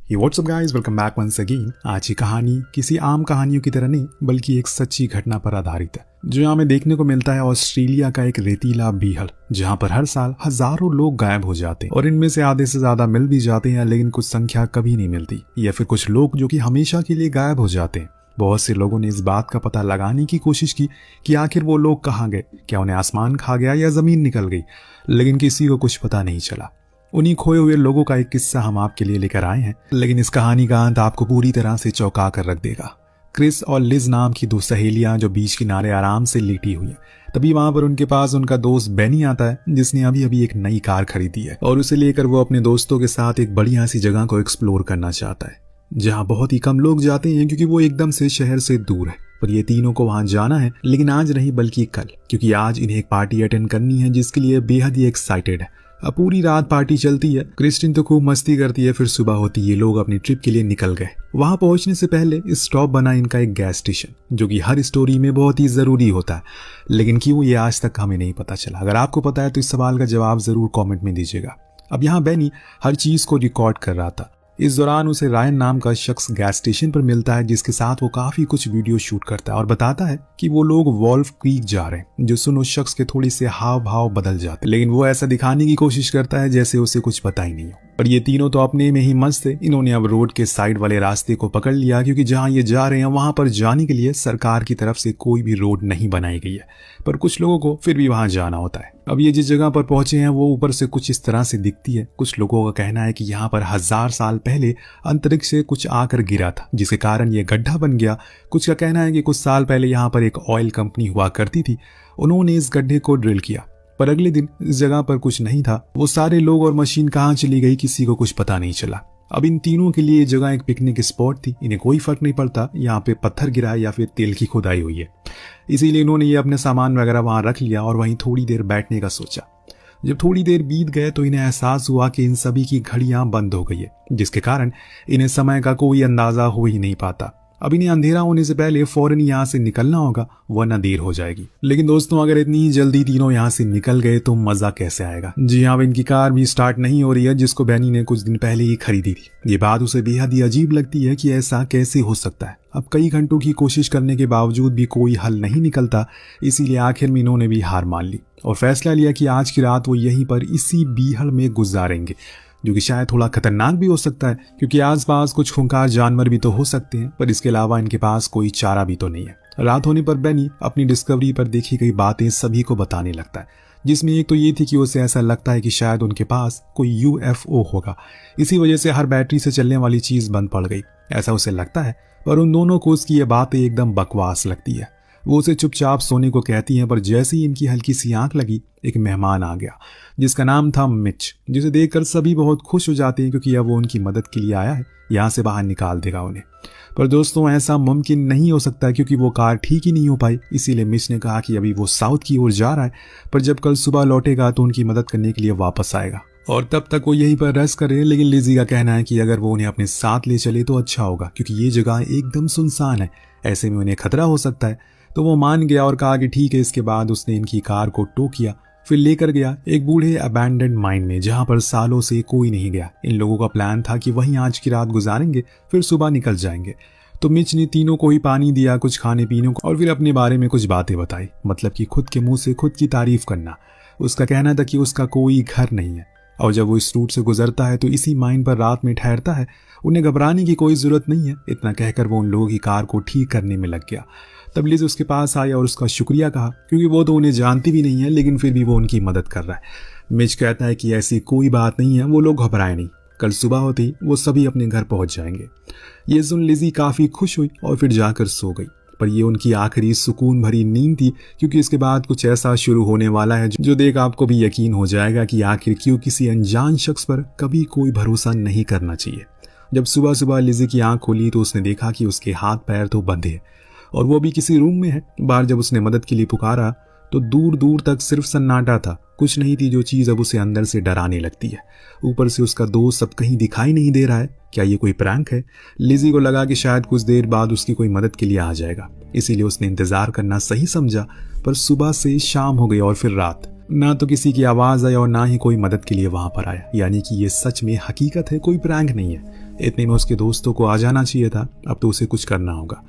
ये what's up guys, welcome back once again. आज की कहानी किसी आम कहानियों की तरह नहीं बल्कि एक सच्ची घटना पर आधारित है, जो यहाँ में देखने को मिलता है ऑस्ट्रेलिया का एक रेतीला बीहड़, जहाँ पर हर साल हजारों लोग गायब हो जाते हैं और इनमें से आधे से ज्यादा मिल भी जाते हैं, लेकिन कुछ संख्या कभी नहीं मिलती, या फिर कुछ लोग जो कि हमेशा के लिए गायब हो जाते हैं। बहुत से लोगों ने इस बात का पता लगाने की कोशिश की कि आखिर वो लोग कहाँ गए, क्या उन्हें आसमान खा गया या जमीन निकल गई, लेकिन किसी को कुछ पता नहीं चला। उन्हीं खोए हुए लोगों का एक किस्सा हम आपके लिए लेकर आए हैं, लेकिन इस कहानी का अंत आपको पूरी तरह से चौंका कर रख देगा। क्रिस और लिज नाम की दो सहेलियां जो बीच किनारे आराम से लेटी हुई है, तभी वहां पर उनके पास उनका दोस्त बेनी आता है, जिसने अभी अभी एक नई कार खरीदी है और उसे लेकर वो अपने दोस्तों के साथ एक बढ़िया सी जगह को एक्सप्लोर करना चाहता है, जहां बहुत ही कम लोग जाते हैं क्योंकि वो एकदम से शहर से दूर है। पर ये तीनों को वहां जाना है, लेकिन आज नहीं बल्कि कल, क्योंकि आज इन्हें एक पार्टी अटेंड करनी है जिसके लिए बेहद ही एक्साइटेड है। अब पूरी रात पार्टी चलती है, क्रिस्टिन तो खूब मस्ती करती है। फिर सुबह होती ये लोग अपनी ट्रिप के लिए निकल गए। वहां पहुंचने से पहले स्टॉप बना इनका एक गैस स्टेशन, जो कि हर स्टोरी में बहुत ही जरूरी होता है, लेकिन क्यों ये आज तक हमें नहीं पता चला। अगर आपको पता है तो इस सवाल का जवाब जरूर कॉमेंट में दीजिएगा। अब यहाँ बेनी हर चीज को रिकॉर्ड कर रहा था। इस दौरान उसे रायन नाम का शख्स गैस स्टेशन पर मिलता है, जिसके साथ वो काफी कुछ वीडियो शूट करता है और बताता है कि वो लोग वॉल्फ क्रीक जा रहे हैं, जो सुन उस शख्स के थोड़ी से हाव भाव बदल जाते, लेकिन वो ऐसा दिखाने की कोशिश करता है जैसे उसे कुछ पता ही नहीं हो। पर ये तीनों तो अपने में ही मस्त थे। इन्होंने अब रोड के साइड वाले रास्ते को पकड़ लिया, क्योंकि जहां ये जा रहे हैं वहां पर जाने के लिए सरकार की तरफ से कोई भी रोड नहीं बनाई गई है, पर कुछ लोगों को फिर भी वहां जाना होता है। अब ये जिस जगह पर पहुंचे हैं वो ऊपर से कुछ इस तरह से दिखती है। कुछ लोगों का कहना है कि यहाँ पर 1000 साल पहले अंतरिक्ष से कुछ आकर गिरा था, जिसके कारण ये गड्ढा बन गया। कुछ का कहना है कि कुछ साल पहले यहाँ पर एक ऑयल कंपनी हुआ करती थी, उन्होंने इस गड्ढे को ड्रिल किया, पर अगले दिन इस जगह पर कुछ नहीं था। वो सारे लोग और मशीन कहाँ चली गई किसी को कुछ पता नहीं चला। अब इन तीनों के लिए जगह एक पिकनिक स्पॉट थी, इन्हें कोई फर्क नहीं पड़ता यहाँ पे पत्थर गिरा है या फिर तेल की खुदाई हुई है, इसीलिए इन्होंने ये अपने सामान वगैरह वहां रख लिया और वहीं थोड़ी देर बैठने का सोचा। जब थोड़ी देर बीत गए तो इन्हें एहसास हुआ कि इन सभी की घड़ियां बंद हो गई है, जिसके कारण इन्हें समय का कोई अंदाजा हो ही नहीं पाता। अब इन्हें अंधेरा होने से पहले फौरन यहाँ से निकलना होगा, वरना देर हो जाएगी। लेकिन दोस्तों, अगर इतनी ही जल्दी तीनों यहाँ से निकल गए तो मजा कैसे आएगा। जी हाँ, इनकी कार भी स्टार्ट नहीं हो रही है, जिसको बेनी ने कुछ दिन पहले ही खरीदी थी। ये बात उसे बेहद ही अजीब लगती है कि ऐसा कैसे हो सकता है। अब कई घंटों की कोशिश करने के बावजूद भी कोई हल नहीं निकलता, इसीलिए आखिर में इन्होंने भी हार मान ली और फैसला लिया कि आज की रात वो यहीं पर इसी बीहड़ में गुजारेंगे, जो कि शायद थोड़ा खतरनाक भी हो सकता है, क्योंकि आसपास कुछ खूंखार जानवर भी तो हो सकते हैं, पर इसके अलावा इनके पास कोई चारा भी तो नहीं है। रात होने पर बेनी अपनी डिस्कवरी पर देखी गई बातें सभी को बताने लगता है, जिसमें एक तो ये थी कि उसे ऐसा लगता है कि शायद उनके पास कोई यूएफओ होगा, इसी वजह से हर बैटरी से चलने वाली चीज बंद पड़ गई, ऐसा उसे लगता है। पर उन दोनों को उसकी ये बातें एकदम बकवास लगती है। वो उसे चुपचाप सोने को कहती हैं, पर जैसे ही इनकी हल्की सी आंख लगी, एक मेहमान आ गया जिसका नाम था मिच, जिसे देखकर सभी बहुत खुश हो जाते हैं, क्योंकि अब वो उनकी मदद के लिए आया है, यहाँ से बाहर निकाल देगा उन्हें। पर दोस्तों, ऐसा मुमकिन नहीं हो सकता, क्योंकि वो कार ठीक ही नहीं हो पाई। इसीलिए मिच ने कहा कि अभी वो साउथ की ओर जा रहा है, पर जब कल सुबह लौटेगा तो उनकी मदद करने के लिए वापस आएगा और तब तक वो यहीं पर रेस्ट करे। लेकिन लिजी का कहना है कि अगर वो उन्हें अपने साथ ले चले तो अच्छा होगा, क्योंकि ये जगह एकदम सुनसान है, ऐसे में उन्हें खतरा हो सकता है। तो वो मान गया और कहा कि ठीक है। इसके बाद उसने इनकी कार को टो किया, फिर लेकर गया एक बूढ़े अबैंडन्ड माइन में, जहां पर सालों से कोई नहीं गया। इन लोगों का प्लान था कि वहीं आज की रात गुजारेंगे, फिर सुबह निकल जाएंगे। तो मिच ने तीनों को ही पानी दिया, कुछ खाने पीने को, और फिर अपने बारे में कुछ बातें बताई, मतलब कि खुद के मुंह से खुद की तारीफ करना। उसका कहना था कि उसका कोई घर नहीं है, और जब वो इस रूट से गुजरता है तो इसी माइन पर रात में ठहरता है। उन्हें घबराने की कोई जरूरत नहीं है। इतना कहकर वो उन लोगों की कार को ठीक करने में लग गया। तब लिज उसके पास आया और उसका शुक्रिया कहा, क्योंकि वो तो उन्हें जानती भी नहीं है, लेकिन फिर भी वो उनकी मदद कर रहा है। मिच कहता है कि ऐसी कोई बात नहीं है, वो लोग घबराए नहीं, कल सुबह होते ही वो सभी अपने घर पहुंच जाएंगे। ये सुन लिजी काफी खुश हुई और फिर जाकर सो गई। पर ये उनकी आखिरी सुकून भरी नींद थी, क्योंकि इसके बाद कुछ ऐसा शुरू होने वाला है जो देख आपको भी यकीन हो जाएगा कि आखिर क्यों किसी अनजान शख्स पर कभी कोई भरोसा नहीं करना चाहिए। जब सुबह सुबह लिजी की आंख खोली तो उसने देखा कि उसके हाथ पैर तो बंधे हैं और वो भी किसी रूम में है। बाहर जब उसने मदद के लिए पुकारा तो दूर दूर तक सिर्फ सन्नाटा था, कुछ नहीं थी जो चीज अब उसे अंदर से डराने लगती है। ऊपर से उसका दोस्त अब कहीं दिखाई नहीं दे रहा है। क्या ये कोई प्रैंक है? लिजी को लगा कि शायद कुछ देर बाद उसकी कोई मदद के लिए आ जाएगा, इसीलिए उसने इंतजार करना सही समझा। पर सुबह से शाम हो गई और फिर रात। ना तो किसी की आवाज आई और ना ही कोई मदद के लिए वहां पर आया। यानी कि ये सच में हकीकत है, कोई प्रैंक नहीं है। इतने में उसके दोस्तों को आ जाना चाहिए था, अब तो उसे कुछ करना होगा।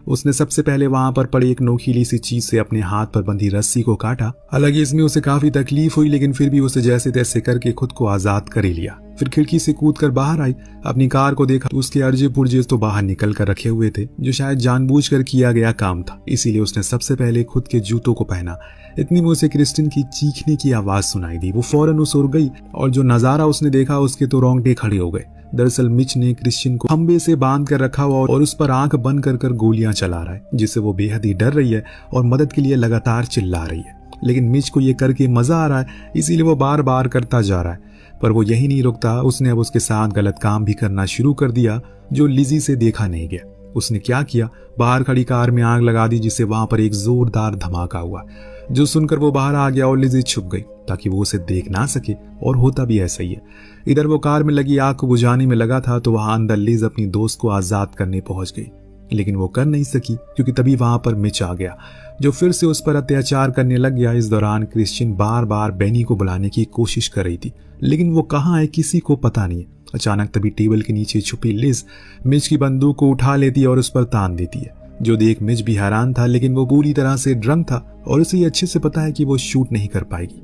उसने सबसे पहले वहां पर पड़ी एक नोकीली सी चीज से अपने हाथ पर बंधी रस्सी को काटा। हालांकि इसमें उसे काफी तकलीफ हुई, लेकिन फिर भी उसे जैसे तैसे करके खुद को आजाद कर ही लिया। फिर खिड़की से कूदकर बाहर आई, अपनी कार को देखा तो उसके अर्जे पुर्जे तो बाहर निकल कर रखे हुए थे, जो शायद जानबूझकर किया गया काम था। इसीलिए उसने सबसे पहले खुद के जूतों को पहना। इतनी में उसे क्रिस्टिन की चीखने की आवाज सुनाई दी। वो फौरन उस ओर गई और जो नजारा उसने देखा उसके तो रोंगटे खड़े हो गए। दरअसल मिच ने क्रिश्चियन को खंबे से बांध कर रखा हुआ और उस पर आंख बंद कर गोलियां चला रहा है, जिससे वो बेहद ही डर रही है और मदद के लिए लगातार चिल्ला रही है। लेकिन मिच को ये करके मजा आ रहा है, इसीलिए वो बार बार करता जा रहा है। पर वो यही नहीं रुकता, उसने अब उसके साथ गलत काम भी करना शुरू कर दिया, जो लिजी से देखा नहीं गया। उसने क्या किया, बाहर खड़ी कार में आग लगा दी, जिससे वहां पर एक जोरदार धमाका हुआ, जो सुनकर वो बाहर आ गया और लिजी छुप गई ताकि वो उसे देख ना सके। और होता भी ऐसा ही है। इधर वो कार में लगी आग को बुझाने में लगा था तो वहां अंदर लिज अपनी दोस्त को आजाद करने पहुंच गई, लेकिन वो कर नहीं सकी क्योंकि तभी वहां पर मिच आ गया, जो फिर से उस पर अत्याचार करने लग गया। इस दौरान क्रिश्चियन बार बार बेनी को बुलाने की कोशिश कर रही थी, लेकिन वो कहाँ है किसी को पता नहीं है। अचानक तभी टेबल के नीचे छुपी लिज मिच की बंदूक को उठा लेती है और उस पर तान देती है, जो देख मिच भी हैरान था, लेकिन वो पूरी तरह से ड्रंक था और उसे अच्छे से पता है कि वो शूट नहीं कर पाएगी।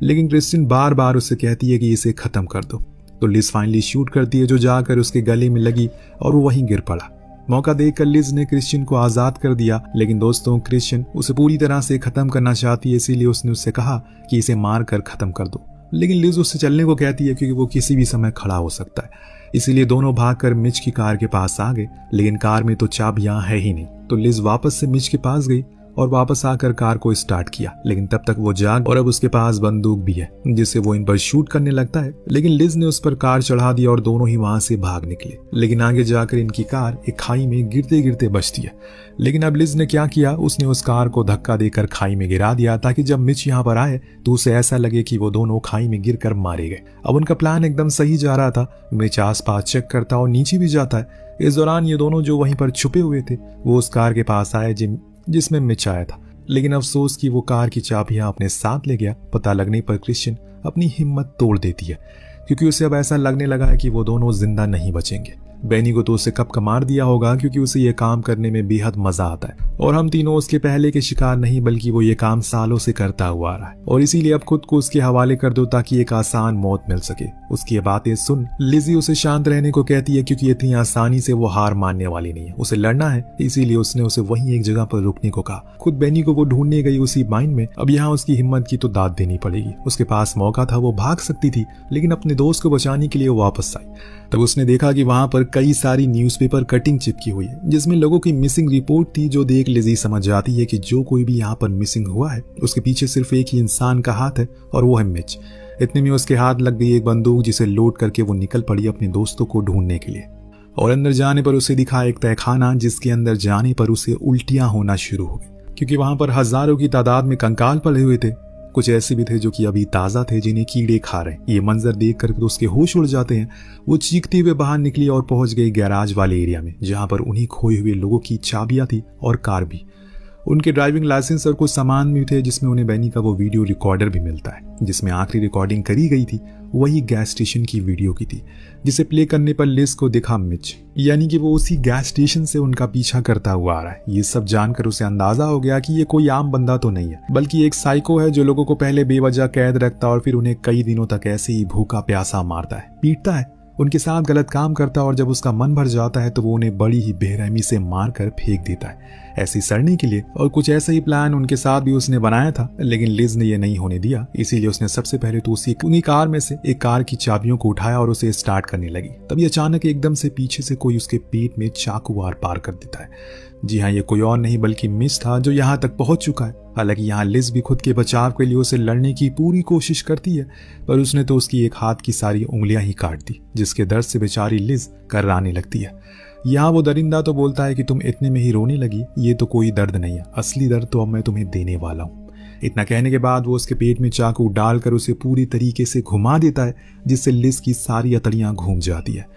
लेकिन क्रिस्टिन बार बार उससे कहती है कि इसे खत्म कर दो, तो लिज फाइनली शूट करती है, जो जाकर उसके गले में लगी और वो वहीं गिर पड़ा। मौका देखकर लिज ने क्रिश्चियन को आजाद कर दिया, लेकिन दोस्तों क्रिश्चियन उसे पूरी तरह से खत्म करना चाहती है, इसीलिए उसने उससे कहा कि इसे मार कर खत्म कर दो। लेकिन लिज उससे चलने को कहती है क्योंकि वो किसी भी समय खड़ा हो सकता है। इसीलिए दोनों भागकर मिच की कार के पास आ गए, लेकिन कार में तो चाबियां है ही नहीं। तो लिज वापस से मिच के पास गई और वापस आकर कार को स्टार्ट किया, लेकिन तब तक वो जाग और अब उसके पास बंदूक भी है, जिससे वो इन पर शूट करने लगता है। लेकिन लिज ने उस पर कार चढ़ा दिया और दोनों ही वहां से भाग निकले। लेकिन आगे जाकर इनकी कार एक खाई में गिरते गिरते बचती है। लेकिन अब लिज ने क्या किया, उसने उस कार को धक्का देकर खाई में गिरा दिया ताकि जब मिच यहाँ पर आए तो उसे ऐसा लगे कि वो दोनों खाई में गिर कर मारे गए। अब उनका प्लान एकदम सही जा रहा था। मिच आसपास चेक करता और नीचे भी जाता है। इस दौरान ये दोनों जो वहीं पर छुपे हुए थे वो उस कार के पास आए जिसमें मिच आया था। लेकिन अफसोस कि वो कार की चाबियां अपने साथ ले गया। पता लगने पर क्रिश्चियन अपनी हिम्मत तोड़ देती है, क्योंकि उसे अब ऐसा लगने लगा है कि वो दोनों जिंदा नहीं बचेंगे। बेनी को तो उसे कब का मार दिया होगा, क्योंकि उसे ये काम करने में बेहद मजा आता है और हम तीनों उसके पहले के शिकार नहीं, बल्कि वो ये काम सालों से करता हुआ आ रहा है और इसीलिए अब खुद को उसके हवाले कर दो ताकि एक आसान मौत मिल सके। उसकी ये बातें सुन लिजी उसे शांत रहने को कहती है, क्योंकि इतनी आसानी से वो हार मानने वाली नहीं है, उसे लड़ना है। इसीलिए उसने उसे वहीं एक जगह पर रुकने को कहा। खुद बेनी को वो ढूंढने गई उसी माइन में। अब यहाँ उसकी हिम्मत की तो दाद देनी पड़ेगी। उसके पास मौका था, वो भाग सकती थी, लेकिन अपने दोस्त को बचाने के लिए वो वापस आई। तब उसने देखा कि वहां पर कई सारी न्यूज़पेपर कटिंग चिपकी हुई है, जिसमें लोगों की मिसिंग रिपोर्ट थी, जो देख लिजी समझ जाती है कि जो कोई भी यहाँ पर मिसिंग हुआ है उसके पीछे सिर्फ एक ही इंसान का हाथ है और वो है मिच। इतने में उसके हाथ लग गई एक बंदूक, जिसे लोड करके वो निकल पड़ी अपने दोस्तों को ढूंढने के लिए। और अंदर जाने पर उसे दिखा एक तहखाना, जिसके अंदर जाने पर उसे उल्टियां होना शुरू हो गई, क्योंकि वहां पर हजारों की तादाद में कंकाल पड़े हुए थे। कुछ ऐसे भी थे जो कि अभी ताजा थे, जिन्हें कीड़े खा रहे। ये मंजर देख कर तो उसके होश उड़ जाते हैं। वो चीखते हुए बाहर निकली और पहुंच गई गैराज वाले एरिया में, जहां पर उन्हीं खोए हुए लोगों की चाबियां थी और कार भी। उनके ड्राइविंग लाइसेंस और कुछ सामान भी थे, जिसमें उन्हें बेनी का वो वीडियो रिकॉर्डर भी मिलता है, जिसमें आखिरी रिकॉर्डिंग करी गई थी वही गैस स्टेशन की वीडियो की थी, जिसे प्ले करने पर लिज को दिखा मिच, यानी कि वो उसी गैस स्टेशन से उनका पीछा करता हुआ आ रहा है। ये सब जानकर उसे अंदाजा हो गया कि ये कोई आम बंदा तो नहीं है, बल्कि एक साइको है, जो लोगों को पहले बेवजह कैद रखता और फिर उन्हें कई दिनों तक ऐसे ही भूखा प्यासा मारता है, पीटता है, उनके साथ गलत काम करता है और जब उसका मन भर जाता है तो वो उन्हें बड़ी ही बेरहमी से मारकर फेंक देता है, ऐसे सड़ने के लिए। और कुछ ऐसा ही प्लान उनके साथ भी उसने बनाया था, लेकिन लिज ने ये नहीं होने दिया। इसीलिए उसने सबसे पहले तो उन्हीं कार में से एक कार की चाबियों को उठाया और उसे स्टार्ट करने लगी। तभी अचानक एकदम से पीछे से कोई उसके पेट में चाकू आर पार कर देता है। जी हाँ, ये कोई और नहीं बल्कि मिच था, जो यहाँ तक पहुंच चुका है। हालांकि यहाँ लिज भी खुद के बचाव के लिए उसे लड़ने की पूरी कोशिश करती है, पर उसने तो उसकी एक हाथ की सारी उंगलियां ही काट दी, जिसके दर्द से बेचारी लिज कर्राने लगती है। यहाँ वो दरिंदा तो बोलता है कि तुम इतने में ही रोने लगी, ये तो कोई दर्द नहीं है, असली दर्द तो अब मैं तुम्हें देने वाला हूँ। इतना कहने के बाद वो उसके पेट में चाकू डालकर उसे पूरी तरीके से घुमा देता है, जिससे लिज की सारी अतड़ियां घूम जाती है।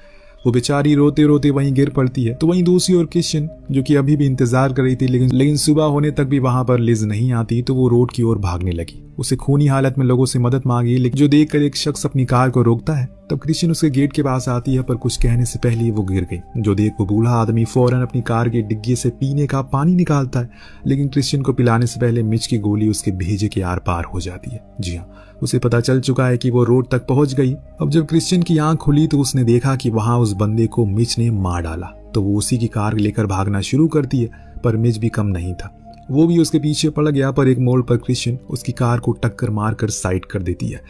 वो बेचारी रोते रोते वहीं गिर पड़ती है। तो वहीं दूसरी ओर क्रिश्चियन, जो कि अभी भी इंतजार कर रही थी, लेकिन सुबह होने तक भी वहां पर लिज नहीं आती, तो वो रोड की ओर भागने लगी। उसे खूनी हालत में लोगों से मदद मांगी, लेकिन जो देखकर एक शख्स अपनी कार को रोकता है। तब क्रिश्चियन उसके गेट के पास आती है, पर कुछ कहने से पहले ही वो गिर गई। जो देख वो बूढ़ा आदमी फौरन अपनी कार के डिग्गी से पीने का पानी निकालता है, लेकिन क्रिश्चियन को पिलाने से पहले मिच की गोली उसके भेजे के आर पार हो जाती है। जी हाँ, उसे पता चल चुका है कि वो रोड तक पहुंच गई। अब जब क्रिश्चियन की आंख खुली तो उसने देखा कि वहां उस बंदे को मिच ने मार डाला। तो वो उसी की कार लेकर भागना शुरू करती है, पर मिच भी कम नहीं था, वो भी उसके पीछे पड़ गया। पर एक मोड़ पर क्रिश्चियन उसकी कार को टक्कर मारकर साइड कर देती है,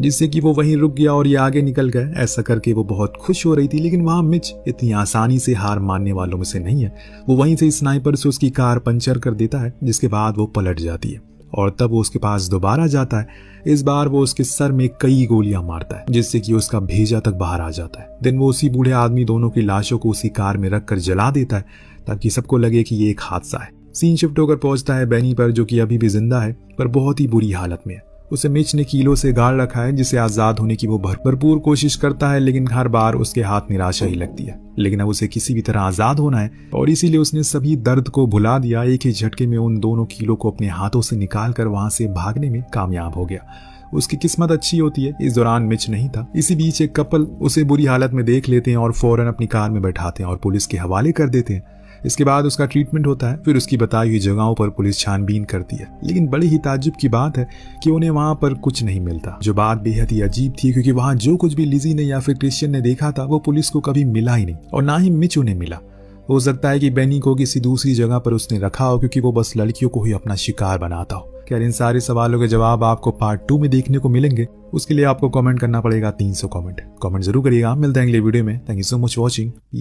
जिससे कि वो वहीं रुक गया और ये आगे निकल गए। ऐसा करके वो बहुत खुश हो रही थी, लेकिन वहां मिच इतनी आसानी से हार मानने वालों में से नहीं है। वो वहीं से स्नाइपर से उसकी कार पंचर कर देता है, जिसके बाद वो पलट जाती है और तब वो उसके पास दोबारा जाता है। इस बार वो उसके सर में कई गोलियां मारता है, जिससे कि उसका भेजा तक बाहर आ जाता है। दिन वो उसी बूढ़े आदमी दोनों की लाशों को उसी कार में रखकर जला देता है, ताकि सबको लगे कि ये एक हादसा है। सीन शिफ्ट होकर पहुंचता है बेनी पर, जो कि अभी भी जिंदा है, पर बहुत ही बुरी हालत में है। उसे मिच ने कीलों से गाड़ रखा है, जिसे आजाद होने की वो भरपूर कोशिश करता है, लेकिन हर बार उसके हाथ निराशा ही लगती है। लेकिन अब उसे किसी भी तरह आजाद होना है, और इसीलिए उसने सभी दर्द को भुला दिया। एक ही झटके में उन दोनों कीलों को अपने हाथों से निकाल कर वहां से भागने में कामयाब हो गया। उसकी किस्मत अच्छी होती है, इस दौरान मिच नहीं था। इसी बीच एक कपल उसे बुरी हालत में देख लेते हैं और फौरन अपनी कार में बैठाते हैं और पुलिस के हवाले कर देते हैं। इसके बाद उसका ट्रीटमेंट होता है, फिर उसकी बताई हुई जगहों पर पुलिस छानबीन करती है। लेकिन बड़ी ही ताज्जुब की बात है कि उन्हें वहां पर कुछ नहीं मिलता, जो बात बेहद ही अजीब थी, क्योंकि वहां जो कुछ भी लिजी ने या फिर क्रिश्चियन ने देखा था वो पुलिस को कभी मिला ही नहीं, और ना ही मिच उन्हें मिला। हो सकता है कि बेनी को किसी दूसरी जगह पर उसने रखा हो, क्योंकि वो बस लड़कियों को ही अपना शिकार बनाता हो। खैर, इन सारे सवालों के जवाब आपको पार्ट 2 में देखने को मिलेंगे। उसके लिए आपको कमेंट करना पड़ेगा 300 कमेंट जरूर करिएगा। मिलते हैं अगले वीडियो में। Thank you so much watching.